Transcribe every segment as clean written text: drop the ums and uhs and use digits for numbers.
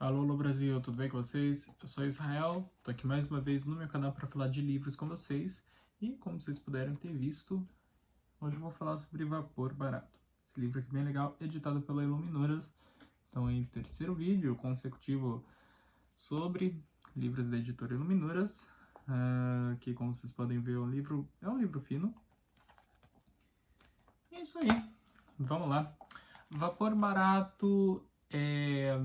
Alô, alô Brasil, tudo bem com vocês? Eu sou Israel, tô aqui mais uma vez no meu canal para falar de livros com vocês e como vocês puderam ter visto, hoje eu vou falar sobre Vapor Barato. Esse livro aqui é bem legal, editado pela Iluminuras, então é o terceiro vídeo consecutivo sobre livros da editora Iluminuras, que como vocês podem ver é um livro fino. E é isso aí, vamos lá. Vapor Barato é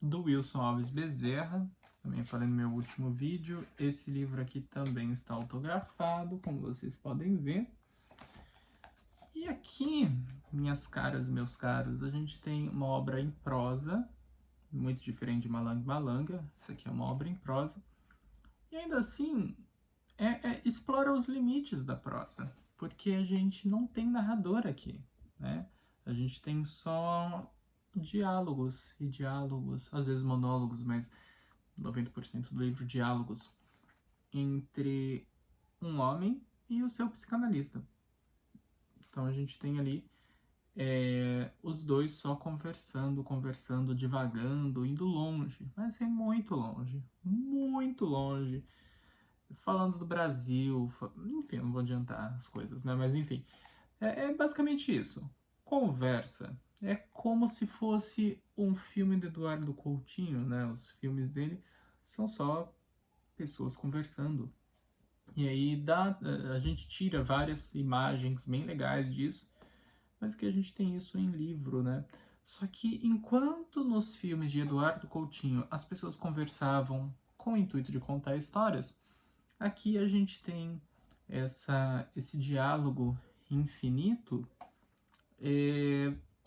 do Wilson Alves Bezerra, também falei no meu último vídeo. Esse livro aqui também está autografado, como vocês podem ver. E aqui, minhas caras, meus caros, a gente tem uma obra em prosa, muito diferente de Malanga Malanga. Essa aqui é uma obra em prosa. E ainda assim, explora os limites da prosa, porque a gente não tem narrador aqui, né? A gente tem só diálogos e diálogos, às vezes monólogos, mas 90% do livro diálogos entre um homem e o seu psicanalista. Então a gente tem ali os dois só conversando, divagando, indo longe, mas é muito longe, falando do Brasil, enfim, não vou adiantar as coisas, né? Mas enfim, é basicamente isso. Conversa. É como se fosse um filme do Eduardo Coutinho, né? Os filmes dele são só pessoas conversando. E aí a gente tira várias imagens bem legais disso, mas que a gente tem isso em livro, né? Só que enquanto nos filmes de Eduardo Coutinho as pessoas conversavam com o intuito de contar histórias, aqui a gente tem esse diálogo infinito,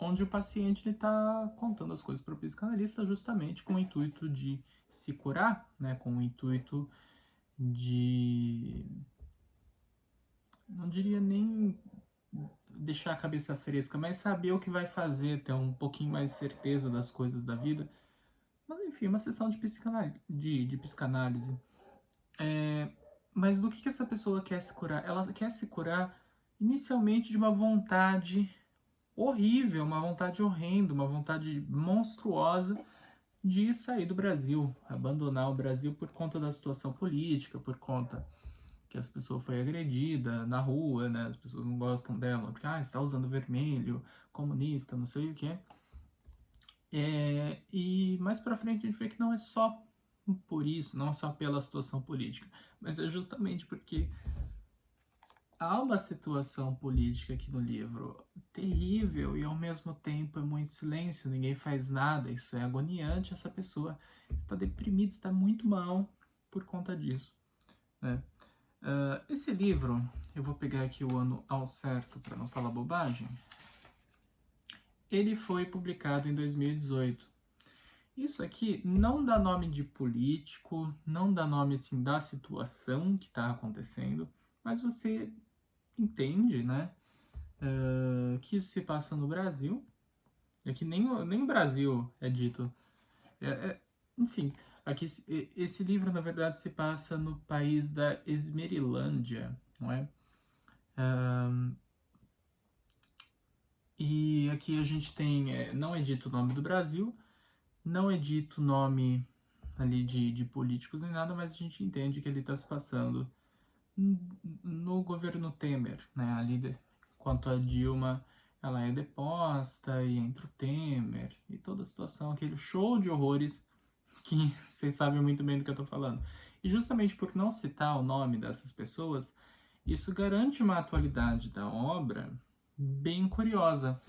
onde o paciente está contando as coisas para o psicanalista justamente com o intuito de se curar, né? Com o intuito de, não diria nem deixar a cabeça fresca, mas saber o que vai fazer, ter um pouquinho mais de certeza das coisas da vida. Mas enfim, uma sessão de psicanálise. Mas do que essa pessoa quer se curar? Ela quer se curar inicialmente de uma vontade horrível, uma vontade horrenda, uma vontade monstruosa de sair do Brasil, abandonar o Brasil por conta da situação política, por conta que as pessoas foi agredida na rua, né? As pessoas não gostam dela, porque está usando vermelho, comunista, não sei o que. E mais pra frente a gente vê que não é só por isso, não só pela situação política, mas é justamente porque há uma situação política aqui no livro terrível e ao mesmo tempo é muito silêncio, ninguém faz nada, isso é agoniante, essa pessoa está deprimida, está muito mal por conta disso, né? Esse livro, eu vou pegar aqui o ano ao certo para não falar bobagem, ele foi publicado em 2018. Isso aqui não dá nome de político, não dá nome assim da situação que está acontecendo, mas você entende, né, que isso se passa no Brasil. É que nem o Brasil é dito. Enfim, aqui esse livro na verdade se passa no país da Esmerilândia, não é? E aqui a gente tem, não é dito o nome do Brasil, não é dito o nome ali de políticos nem nada, mas a gente entende que ele está se passando no governo Temer, né? Enquanto a Dilma ela é deposta e entra o Temer e toda a situação, aquele show de horrores que vocês sabem muito bem do que eu estou falando. E justamente por não citar o nome dessas pessoas, isso garante uma atualidade da obra bem curiosa,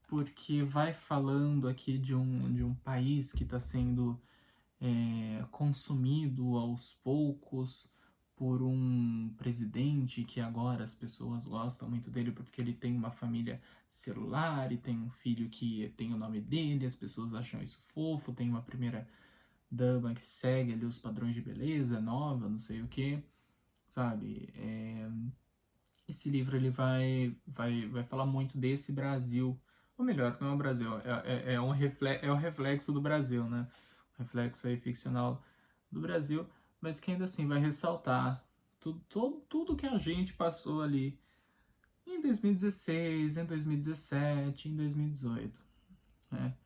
porque vai falando aqui de um país que está sendo consumido aos poucos por um presidente que agora as pessoas gostam muito dele porque ele tem uma família celular e tem um filho que tem o nome dele, as pessoas acham isso fofo, tem uma primeira dama que segue ali os padrões de beleza, nova, não sei o que, sabe? Esse livro ele vai falar muito desse Brasil, ou melhor, não é o Brasil, é um reflexo do Brasil, né? Um reflexo aí ficcional do Brasil, mas que ainda assim vai ressaltar tudo que a gente passou ali em 2016, em 2017, em 2018, né?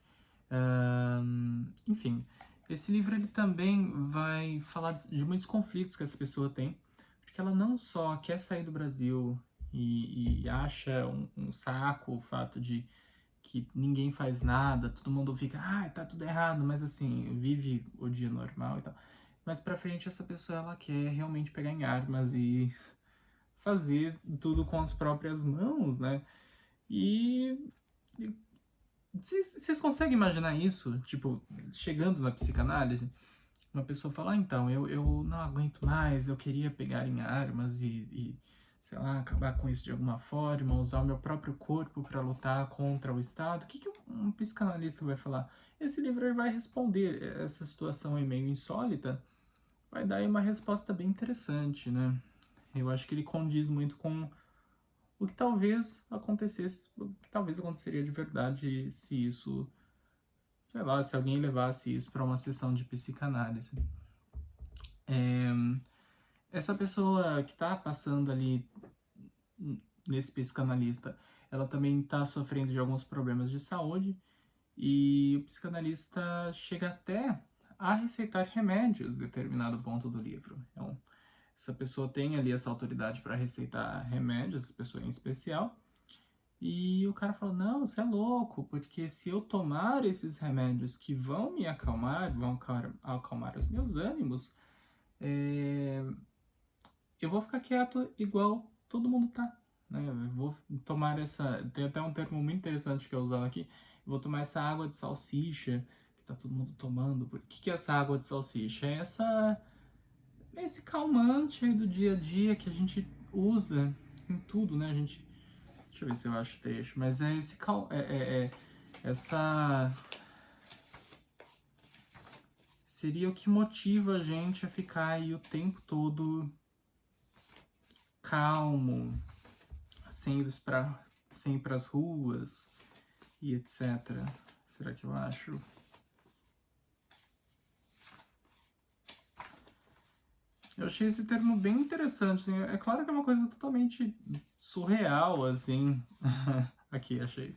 Enfim, Esse livro ele também vai falar de muitos conflitos que essa pessoa tem, porque ela não só quer sair do Brasil e acha um saco o fato de que ninguém faz nada, todo mundo fica, tá tudo errado, mas assim, vive o dia normal e tal. Mas pra frente essa pessoa ela quer realmente pegar em armas e fazer tudo com as próprias mãos, né? E vocês conseguem imaginar isso? Tipo, chegando na psicanálise, uma pessoa fala, então, eu não aguento mais, eu queria pegar em armas sei lá, acabar com isso de alguma forma, usar o meu próprio corpo para lutar contra o Estado. O que que um psicanalista vai falar? Esse livro ele vai responder essa situação aí meio insólita, vai dar aí uma resposta bem interessante, né? Eu acho que ele condiz muito com o que talvez acontecesse, o que talvez aconteceria de verdade se isso, sei lá, se alguém levasse isso para uma sessão de psicanálise. Essa pessoa que está passando ali nesse psicanalista, ela também está sofrendo de alguns problemas de saúde e o psicanalista chega até a receitar remédios em determinado ponto do livro. Então, essa pessoa tem ali essa autoridade para receitar remédios, essa pessoa em especial, e o cara fala, não, você é louco, porque se eu tomar esses remédios que vão me acalmar, vão acalmar os meus ânimos, eu vou ficar quieto igual todo mundo tá, né? Eu vou tomar essa... Tem até um termo muito interessante que eu usava aqui. Eu vou tomar essa água de salsicha que tá todo mundo tomando. O que é essa água de salsicha? Esse calmante aí do dia a dia que a gente usa em tudo, né? Deixa eu ver se eu acho o trecho. Mas é esse essa... Seria o que motiva a gente a ficar aí o tempo todo calmo, sem ir pras ruas e etc. Será que eu acho? Eu achei esse termo bem interessante. Assim. É claro que é uma coisa totalmente surreal, assim. Aqui, achei.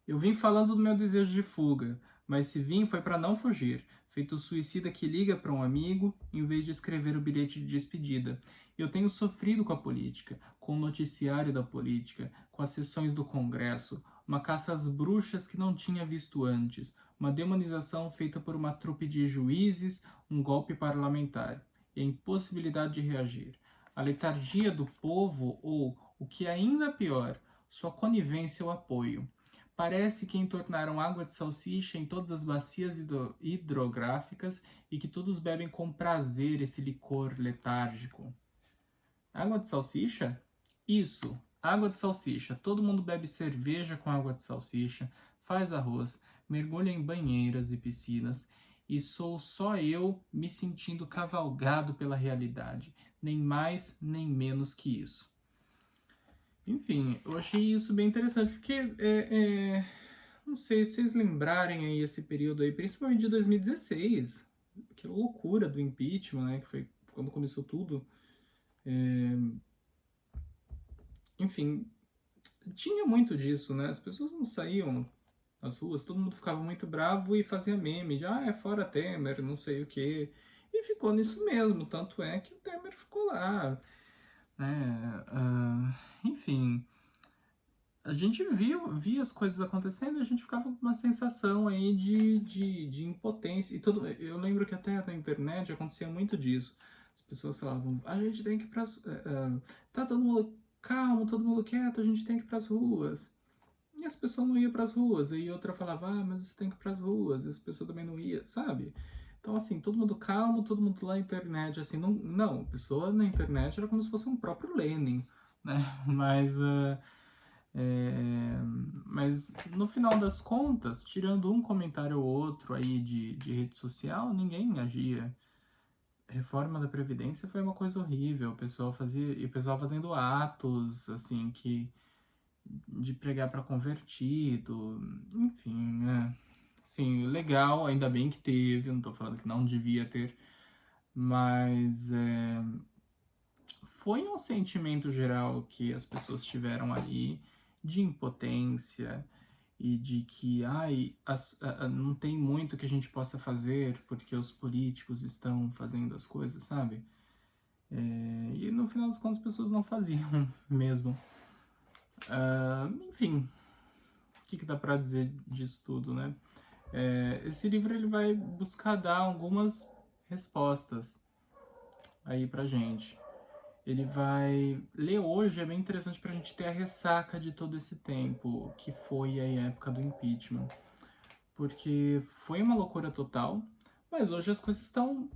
Eu vim falando do meu desejo de fuga, mas se vim foi para não fugir, feito o suicida que liga para um amigo em vez de escrever o bilhete de despedida. Eu tenho sofrido com a política, com o noticiário da política, com as sessões do Congresso, uma caça às bruxas que não tinha visto antes, uma demonização feita por uma trupe de juízes, um golpe parlamentar e a impossibilidade de reagir. A letargia do povo ou, o que é ainda pior, sua conivência ou apoio. Parece que entornaram água de salsicha em todas as bacias hidrográficas e que todos bebem com prazer esse licor letárgico. Água de salsicha? Isso, água de salsicha. Todo mundo bebe cerveja com água de salsicha, faz arroz, mergulha em banheiras e piscinas, e sou só eu me sentindo cavalgado pela realidade, nem mais nem menos que isso. Enfim, eu achei isso bem interessante, porque não sei se vocês lembrarem aí esse período aí, principalmente de 2016, que loucura do impeachment, né, que foi quando começou tudo. Enfim, tinha muito disso, né, as pessoas não saíam às ruas, todo mundo ficava muito bravo e fazia meme de, é fora Temer, não sei o quê, e ficou nisso mesmo, tanto é que o Temer ficou lá, né, enfim... A gente via as coisas acontecendo e a gente ficava com uma sensação aí de impotência. Eu lembro que até na internet acontecia muito disso. As pessoas falavam, a gente tem que ir pras... tá todo mundo calmo, todo mundo quieto, a gente tem que ir pras ruas. E as pessoas não iam pras ruas. Aí outra falava, mas você tem que ir pras ruas. E as pessoas também não iam, sabe? Então, assim, todo mundo calmo, todo mundo lá na internet, assim, não, a pessoa na internet era como se fosse um próprio Lenin, né? Mas no final das contas, tirando um comentário ou outro aí de rede social, ninguém agia. Reforma da Previdência foi uma coisa horrível. O pessoal fazendo atos assim de pregar para convertido, enfim, né? Sim, legal, ainda bem que teve, não tô falando que não devia ter, mas foi um sentimento geral que as pessoas tiveram ali de impotência e de que não tem muito que a gente possa fazer porque os políticos estão fazendo as coisas, sabe? E no final das contas as pessoas não faziam mesmo. Enfim, o que dá pra dizer disso tudo, né? Esse livro ele vai buscar dar algumas respostas aí pra gente. Ele vai ler hoje, é bem interessante pra gente ter a ressaca de todo esse tempo, que foi a época do impeachment. Porque foi uma loucura total, mas hoje as coisas estão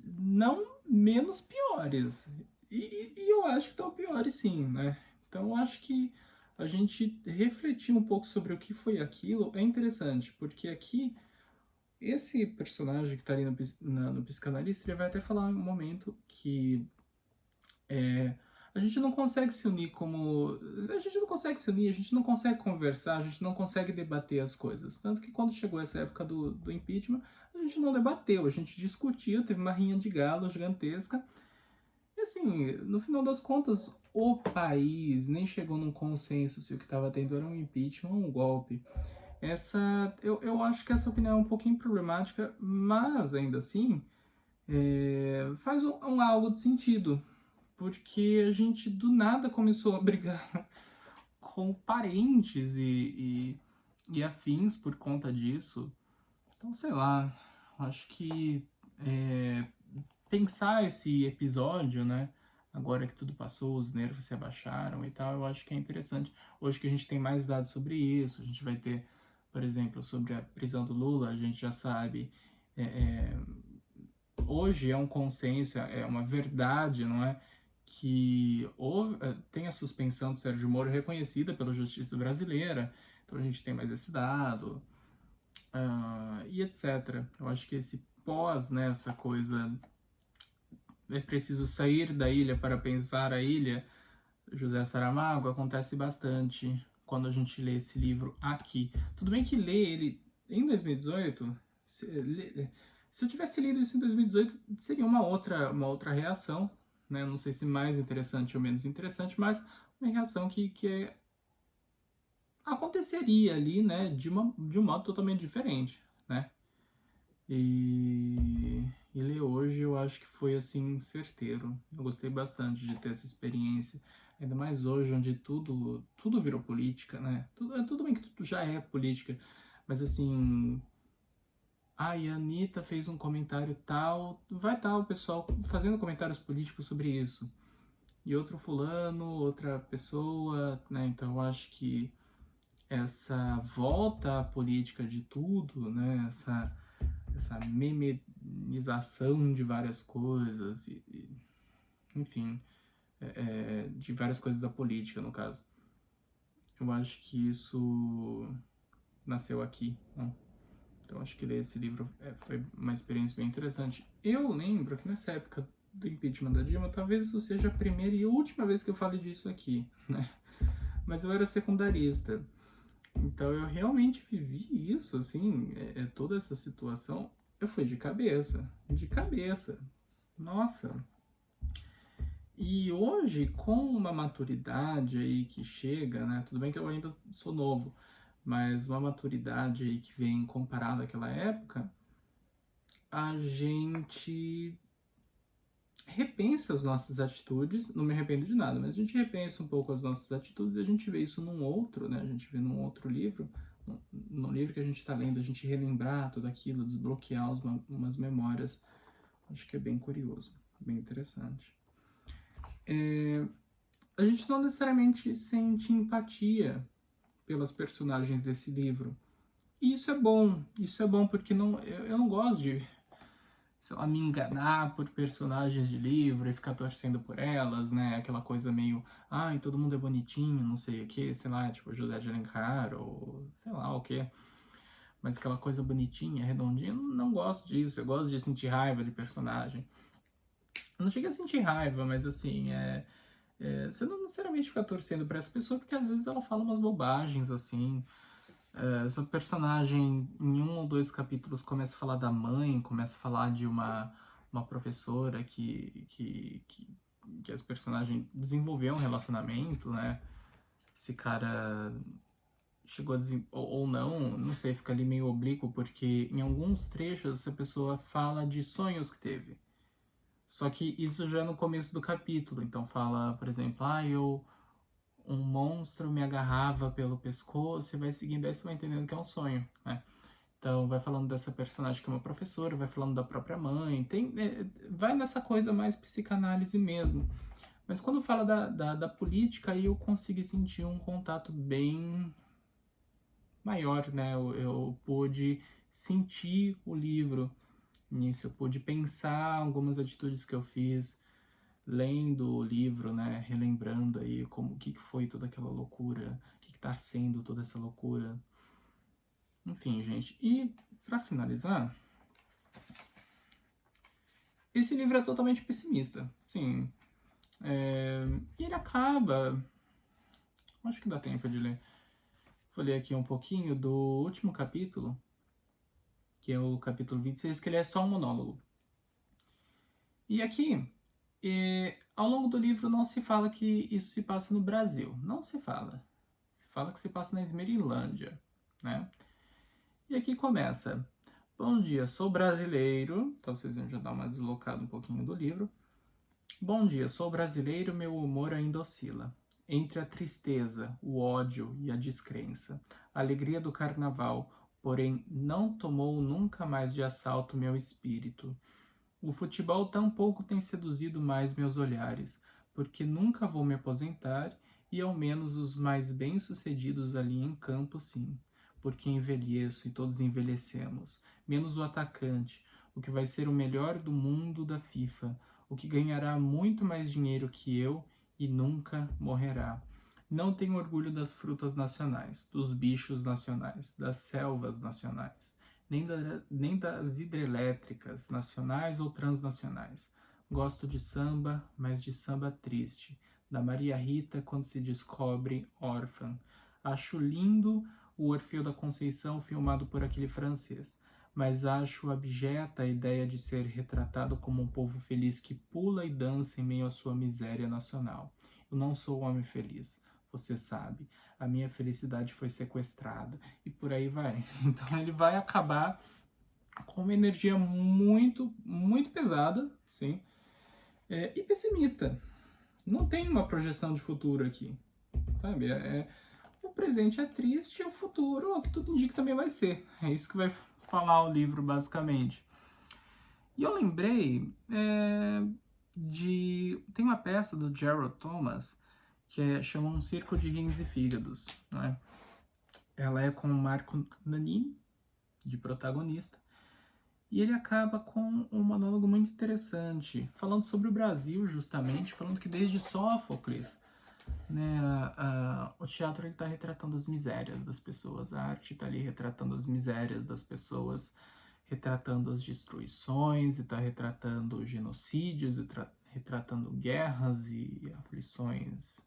não menos piores. E eu acho que estão piores sim, né? Então eu acho que a gente refletir um pouco sobre o que foi aquilo é interessante, porque aqui esse personagem que está ali no psicanalista, ele vai até falar um momento que a gente não consegue se unir como... A gente não consegue se unir, a gente não consegue conversar, a gente não consegue debater as coisas. Tanto que quando chegou essa época do impeachment, a gente não debateu, a gente discutiu, teve uma rinha de galo gigantesca. E assim, no final das contas, o país nem chegou num consenso se o que estava tendo era um impeachment ou um golpe. Eu acho que essa opinião é um pouquinho problemática, mas ainda assim faz algo de sentido, porque a gente do nada começou a brigar com parentes e afins por conta disso. Então, sei lá, acho que pensar esse episódio, né? Agora que tudo passou, os nervos se abaixaram e tal, eu acho que é interessante. Hoje que a gente tem mais dados sobre isso, a gente vai ter, por exemplo, sobre a prisão do Lula, a gente já sabe. Hoje é um consenso, é uma verdade, não é? Que tem a suspensão de Sérgio Moro reconhecida pela justiça brasileira, então a gente tem mais esse dado, e etc. Eu acho que esse pós, né, essa coisa, é preciso sair da ilha para pensar a ilha, José Saramago, acontece bastante quando a gente lê esse livro aqui. Tudo bem que ler ele em 2018, se eu tivesse lido isso em 2018, seria uma outra reação, né? Não sei se mais interessante ou menos interessante, mas uma reação que aconteceria ali, né? De um modo totalmente diferente, né? E ler hoje eu acho que foi assim certeiro. Eu gostei bastante de ter essa experiência, ainda mais hoje onde tudo virou política, né? Tudo bem que tudo já é política, mas assim, a Anitta fez um comentário tal, vai tal o pessoal fazendo comentários políticos sobre isso. E outro fulano, outra pessoa, né? Então eu acho que essa volta à política de tudo, né? Essa memeização de várias coisas, enfim, de várias coisas da política, no caso. Eu acho que isso nasceu aqui, né? Então acho que ler esse livro foi uma experiência bem interessante. Eu lembro que nessa época do impeachment da Dilma, talvez isso seja a primeira e última vez que eu fale disso aqui, né? Mas eu era secundarista. Então eu realmente vivi isso, assim, toda essa situação, eu fui de cabeça, de cabeça. Nossa. E hoje, com uma maturidade aí que chega, né? Tudo bem que eu ainda sou novo, mas uma maturidade aí que vem comparada àquela época, a gente repensa as nossas atitudes, não me arrependo de nada, mas a gente repensa um pouco as nossas atitudes e a gente vê isso num outro, né? A gente vê num outro livro, no livro que a gente está lendo, a gente relembrar tudo aquilo, desbloquear umas memórias. Acho que é bem curioso, bem interessante. A gente não necessariamente sente empatia pelas personagens desse livro. E isso é bom porque eu não gosto de, sei lá, me enganar por personagens de livro e ficar torcendo por elas, né? Aquela coisa meio, ai, todo mundo é bonitinho, não sei o que, sei lá, tipo José de Alencar ou sei lá o que. Mas aquela coisa bonitinha, redondinha, eu não gosto disso. Eu gosto de sentir raiva de personagem. Eu não chega a sentir raiva, mas assim, você não necessariamente fica torcendo pra essa pessoa, porque às vezes ela fala umas bobagens, assim. Essa personagem, em um ou dois capítulos, começa a falar da mãe, começa a falar de uma professora que esse personagem desenvolveu um relacionamento, né? esse cara chegou a ou não sei, fica ali meio oblíquo, porque em alguns trechos essa pessoa fala de sonhos que teve. Só que isso já é no começo do capítulo, então fala, por exemplo, um monstro me agarrava pelo pescoço, e vai seguindo, aí você vai entendendo que é um sonho, né? Então vai falando dessa personagem que é uma professora, vai falando da própria mãe, vai nessa coisa mais psicanálise mesmo. Mas quando fala da política, aí eu consegui sentir um contato bem maior, né? Eu pude sentir o livro nisso, eu pude pensar algumas atitudes que eu fiz lendo o livro, né? Relembrando aí como o que foi toda aquela loucura, o que está sendo toda essa loucura. Enfim, gente. E para finalizar, esse livro é totalmente pessimista. Sim. E ele acaba. Acho que dá tempo de ler. Vou ler aqui um pouquinho do último capítulo, que é o capítulo 26, que ele é só um monólogo. E aqui, ao longo do livro, não se fala que isso se passa no Brasil. Não se fala. Se fala que se passa na Esmerilândia, né? E aqui começa. Bom dia, sou brasileiro. Então vocês vão já dar uma deslocada um pouquinho do livro. Bom dia, sou brasileiro, meu humor ainda oscila. Entre a tristeza, o ódio e a descrença, a alegria do carnaval, porém, não tomou nunca mais de assalto meu espírito. O futebol tampouco tem seduzido mais meus olhares, porque nunca vou me aposentar e ao menos os mais bem-sucedidos ali em campo sim, porque envelheço e todos envelhecemos, menos o atacante, o que vai ser o melhor do mundo da FIFA, o que ganhará muito mais dinheiro que eu e nunca morrerá. Não tenho orgulho das frutas nacionais, dos bichos nacionais, das selvas nacionais, nem das hidrelétricas, nacionais ou transnacionais. Gosto de samba, mas de samba triste, da Maria Rita quando se descobre órfã. Acho lindo o Orfeu da Conceição filmado por aquele francês, mas acho abjeta a ideia de ser retratado como um povo feliz que pula e dança em meio à sua miséria nacional. Eu não sou um homem feliz, você sabe. A minha felicidade foi sequestrada e por aí vai. Então ele vai acabar com uma energia muito, muito pesada, sim, e pessimista. Não tem uma projeção de futuro aqui, sabe? O presente é triste e o futuro, o que tudo indica, também vai ser. É isso que vai falar o livro, basicamente. E eu lembrei tem uma peça do Gerald Thomas que chama Um Circo de Rins e Fígados, né? Ela é com o Marco Nanini, de protagonista, e ele acaba com um monólogo muito interessante, falando sobre o Brasil, justamente, falando que desde Sófocles, né, o teatro está retratando as misérias das pessoas, a arte está ali retratando as misérias das pessoas, retratando as destruições, está retratando genocídios, retratando guerras e aflições,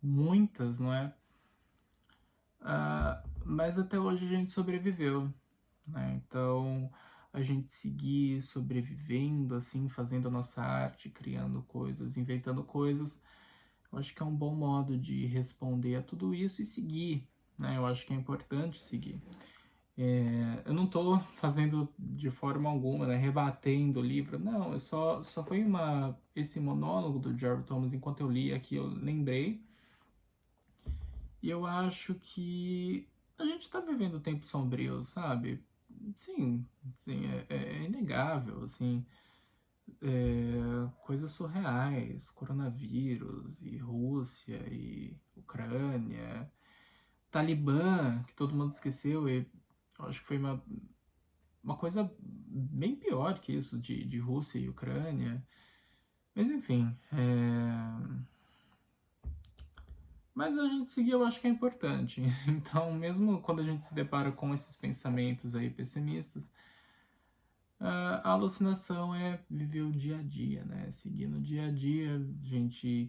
muitas, não é? Mas até hoje a gente sobreviveu, né? Então a gente seguir sobrevivendo, assim, fazendo a nossa arte, criando coisas, inventando coisas, eu acho que é um bom modo de responder a tudo isso e seguir, né? Eu acho que é importante seguir. Eu não estou fazendo de forma alguma, né, rebatendo o livro, não, só foi esse monólogo do Gerald Thomas, enquanto eu li aqui, eu lembrei. E eu acho que a gente está vivendo tempos sombrios, sabe? Sim, é inegável, assim, coisas surreais, coronavírus, e Rússia, e Ucrânia, Talibã, que todo mundo esqueceu, e eu acho que foi uma coisa bem pior que isso, de Rússia e Ucrânia. Mas enfim, mas a gente seguir eu acho que é importante. Então, mesmo quando a gente se depara com esses pensamentos aí pessimistas, a alucinação é viver o dia a dia, né? Seguir no dia a dia, gente,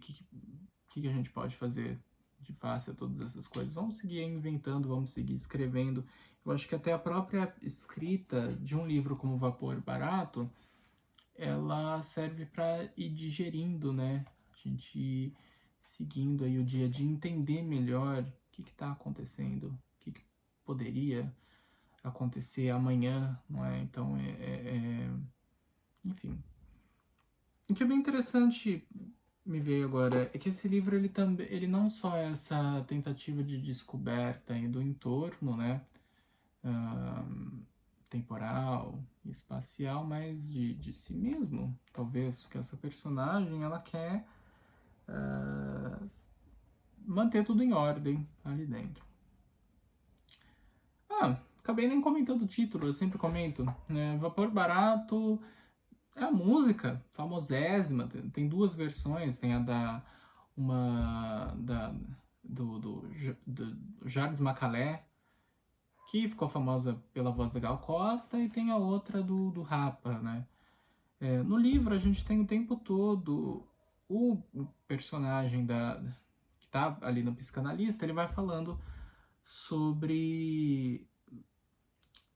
o que a gente pode fazer de face a todas essas coisas? Vamos seguir inventando, vamos seguir escrevendo. Eu acho que até a própria escrita de um livro como Vapor Barato, ela serve para ir digerindo, né? A gente seguindo aí o dia, de entender melhor o que está acontecendo, o que poderia acontecer amanhã, não é? Então, enfim. O que é bem interessante me veio agora é que esse livro ele não só é essa tentativa de descoberta aí do entorno, né, temporal, espacial, mas de si mesmo, talvez, que essa personagem ela quer manter tudo em ordem ali dentro. Acabei nem comentando o título, eu sempre comento, né? Vapor Barato é a música famosésima, tem duas versões, tem a do Jardim Macalé, que ficou famosa pela voz da Gal Costa, e tem a outra do Rapa, né? No livro a gente tem o tempo todo o personagem que tá ali no psicanalista, ele vai falando sobre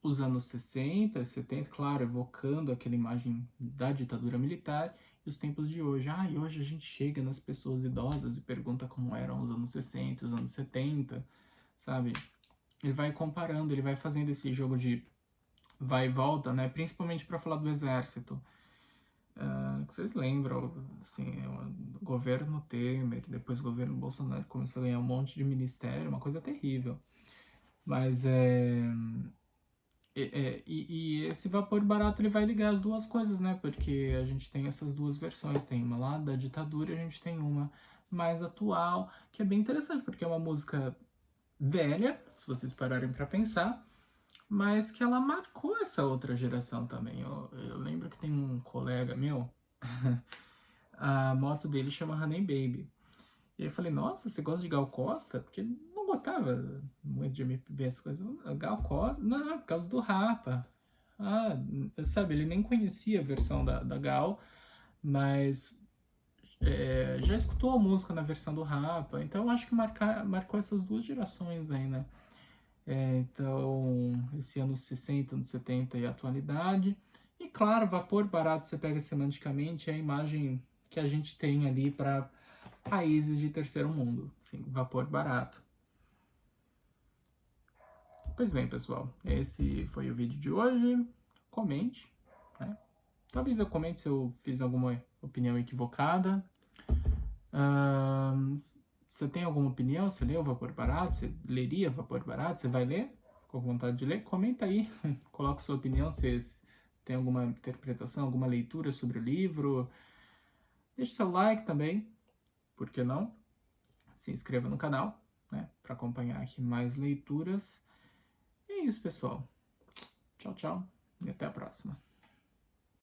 os anos 60, 70, claro, evocando aquela imagem da ditadura militar, e os tempos de hoje. E hoje a gente chega nas pessoas idosas e pergunta como eram os anos 60, os anos 70, sabe? Ele vai comparando, ele vai fazendo esse jogo de vai e volta, né? Principalmente para falar do exército. Que vocês lembram, assim, o governo Temer, depois o governo Bolsonaro começou a ganhar um monte de ministério, uma coisa terrível. Mas e esse vapor barato ele vai ligar as duas coisas, né? Porque a gente tem essas duas versões, tem uma lá da ditadura e a gente tem uma mais atual, que é bem interessante, porque é uma música velha, se vocês pararem para pensar, mas que ela marcou essa outra geração também. Eu lembro que tem um colega meu, a moto dele chama Honey Baby. E aí eu falei, nossa, você gosta de Gal Costa? Porque não gostava muito de MPB, essas coisas. Gal Costa? Não, por causa do Rapa. Sabe, ele nem conhecia a versão da Gal, mas já escutou a música na versão do Rapa. Então eu acho que marcou essas duas gerações aí, né? Então, esse anos 60, anos 70 e a atualidade. E claro, vapor barato, você pega semanticamente, é a imagem que a gente tem ali para países de terceiro mundo. Sim, vapor barato. Pois bem, pessoal, esse foi o vídeo de hoje. Comente, né? Talvez eu comente se eu fiz alguma opinião equivocada. Você tem alguma opinião? Você leu Vapor Barato? Você leria Vapor Barato? Você vai ler? Ficou com vontade de ler? Comenta aí, coloca sua opinião, se tem alguma interpretação, alguma leitura sobre o livro. Deixe seu like também, por que não? Se inscreva no canal, né, para acompanhar aqui mais leituras. E é isso, pessoal. Tchau, tchau e até a próxima.